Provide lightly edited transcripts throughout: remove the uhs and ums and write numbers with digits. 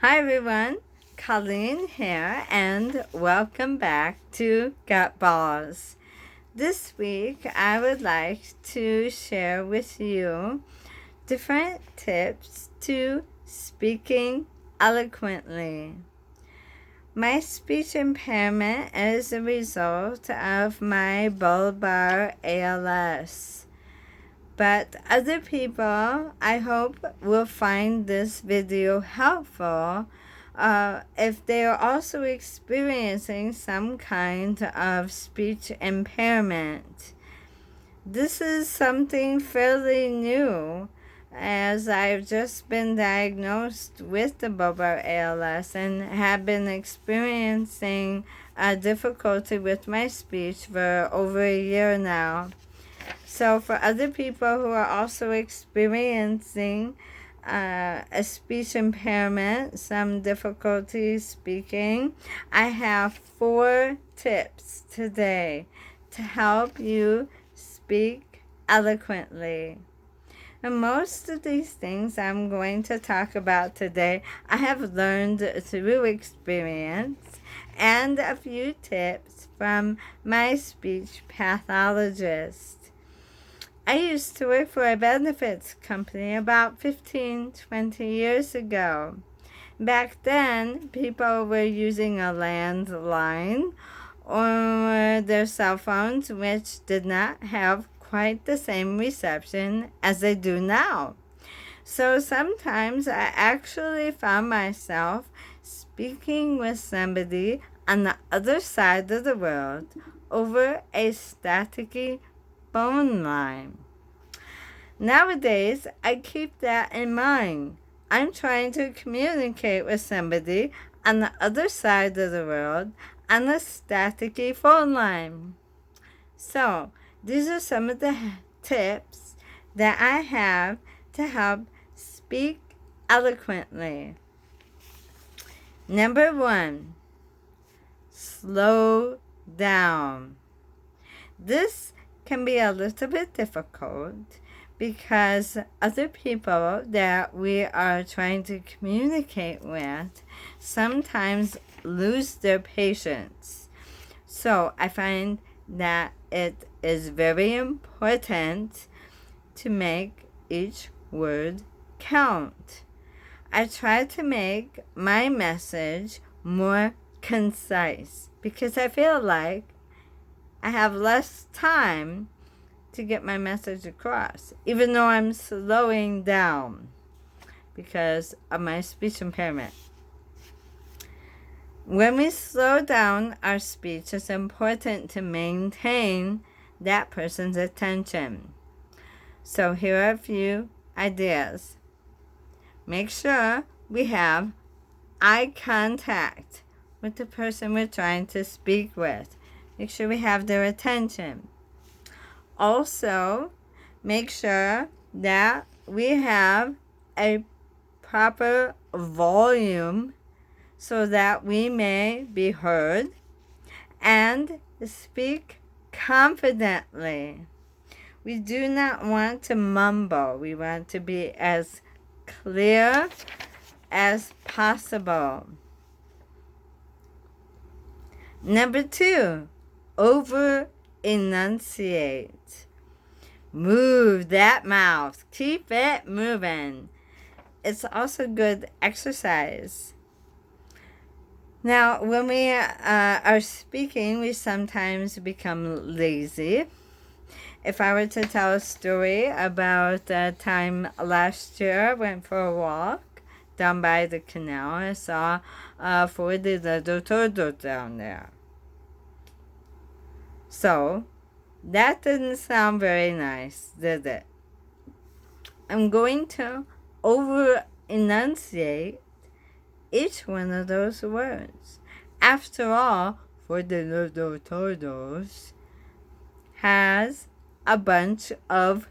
Hi everyone, Colleen here, and welcome back to bALS. This week I would like to share with you different tips to speaking eloquently. My speech impairment is a result of my bulbar ALS. But other people, I hope, will find this video helpful if they are also experiencing some kind of speech impairment. This is something fairly new, as I've just been diagnosed with the bulbar ALS and have been experiencing difficulty with my speech for over a year now. So for other people who are also experiencing a speech impairment, some difficulty speaking, I have 4 tips today to help you speak eloquently. And most of these things I'm going to talk about today, I have learned through experience and a few tips from my speech pathologist. I used to work for a benefits company about 15-20 years ago. Back then, people were using a landline or their cell phones, which did not have quite the same reception as they do now. So sometimes I actually found myself speaking with somebody on the other side of the world over a staticky phone line. Nowadays, I keep that in mind. I'm trying to communicate with somebody on the other side of the world on a staticky phone line. So, these are some of the tips that I have to help speak eloquently. Number 1, slow down. This can be a little bit difficult because other people that we are trying to communicate with sometimes lose their patience. So I find that it is very important to make each word count. I try to make my message more concise because I feel like I have less time to get my message across, even though I'm slowing down because of my speech impairment. When we slow down our speech, it's important to maintain that person's attention. So here are a few ideas. Make sure we have eye contact with the person we're trying to speak with. Make sure we have their attention. Also, make sure that we have a proper volume so that we may be heard, and speak confidently. We do not want to mumble. We want to be as clear as possible. Number 2, OverEnunciate. Move that mouth. Keep it moving. It's also good exercise. Now, when we are speaking, we sometimes become lazy. If I were to tell a story about a time last year, I went for a walk down by the canal. I saw 40 little turtles down there. So, that didn't sound very nice, did it? I'm going to over-enunciate each one of those words. After all, for the little turtles has a bunch of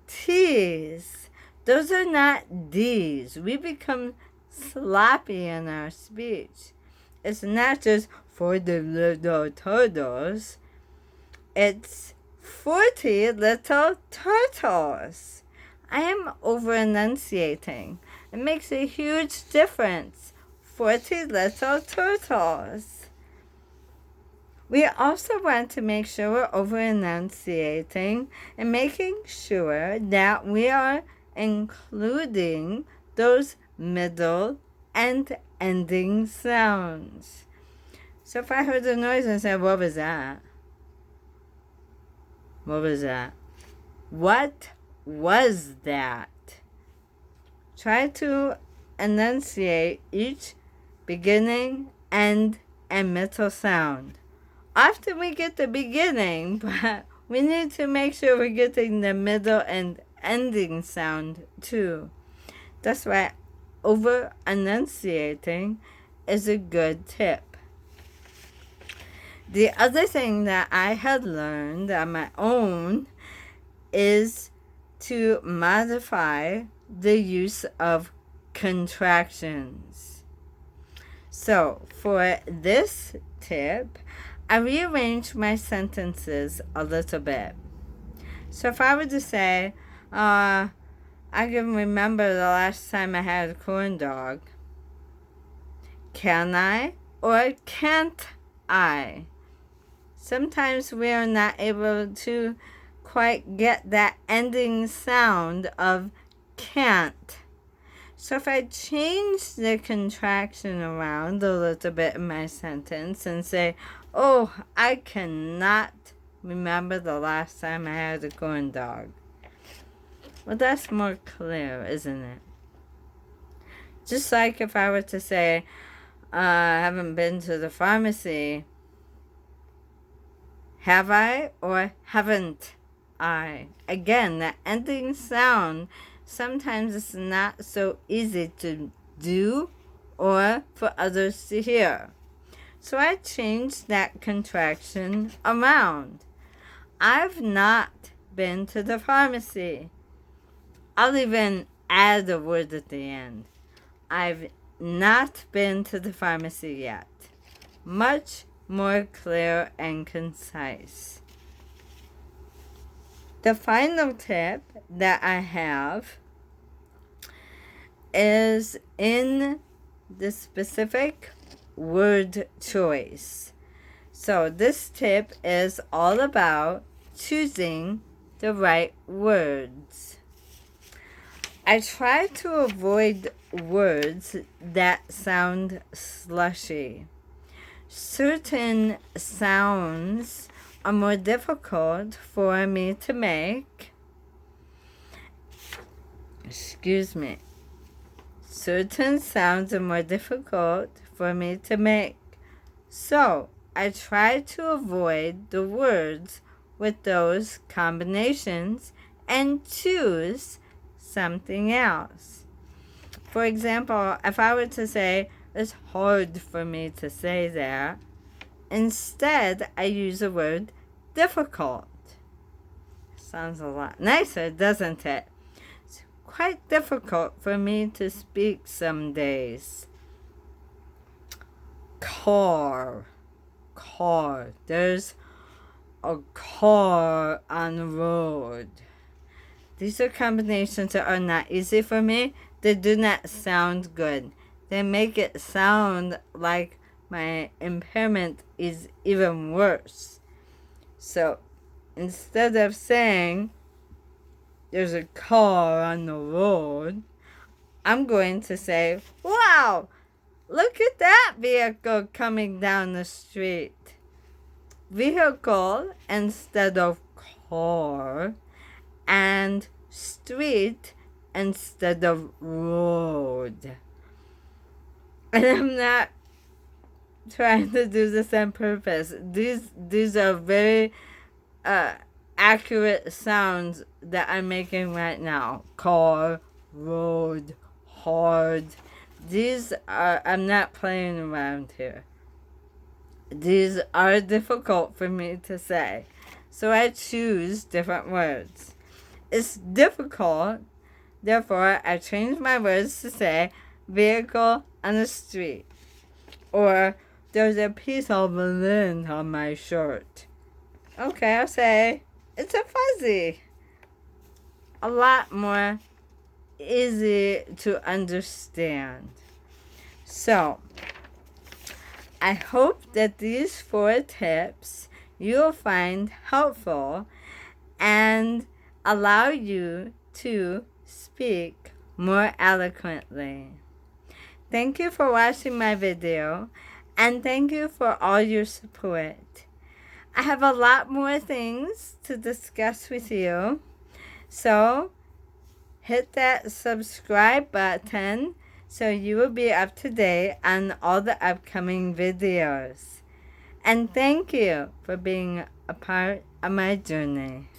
T's. Those are not D's. We become sloppy in our speech. It's not just for the little turtles. It's 40 little turtles. I am over-enunciating. It makes a huge difference 40 little turtles. We also want to make sure we're over-enunciating and making sure that we are including those middle and ending sounds. So if I heard a noise and said, what was that? What was that? What was that? Try to enunciate each beginning, end, and middle sound. Often we get the beginning, but we need to make sure we're getting the middle and ending sound too. That's why over-enunciating is a good tip. The other thing that I had learned on my own is to modify the use of contractions. So for this tip, I rearranged my sentences a little bit. So if I were to say, I can remember the last time I had a corn dog. Can I or can't I? Sometimes we are not able to quite get that ending sound of can't. So if I change the contraction around a little bit in my sentence and say, oh, I cannot remember the last time I had a corn dog. Well, that's more clear, isn't it? Just like if I were to say, I haven't been to the pharmacy. Have I or haven't I? Again, the ending sound, sometimes it's not so easy to do or for others to hear. So I changed that contraction around. I've not been to the pharmacy. I'll even add a word at the end. I've not been to the pharmacy yet. Much more clear and concise. The final tip that I have is in the specific word choice. So this tip is all about choosing the right words. I try to avoid words that sound slushy. Certain sounds are more difficult for me to make. Certain sounds are more difficult for me to make. So I try to avoid the words with those combinations and choose something else. For example, if I were to say, it's hard for me to say that, instead I use the word difficult. Sounds a lot nicer, doesn't it? It's quite difficult for me to speak some days. Car. There's a car on the road. These are combinations that are not easy for me. They do not sound good. They make it sound like my impairment is even worse. So instead of saying there's a car on the road, I'm going to say, wow, look at that vehicle coming down the street. Vehicle instead of car, and street instead of road. And I'm not trying to do this on purpose. These are very accurate sounds that I'm making right now. Car, road, hard. These are, I'm not playing around here. These are difficult for me to say. So I choose different words. It's difficult, therefore I change my words to say vehicle on the street. Or there's a piece of lint on my shirt. Okay, I'll say it's a fuzzy. A lot more easy to understand. So, I hope that these 4 tips you'll find helpful and allow you to speak more eloquently. Thank you for watching my video, and thank you for all your support. I have a lot more things to discuss with you, so hit that subscribe button so you will be up to date on all the upcoming videos. And thank you for being a part of my journey.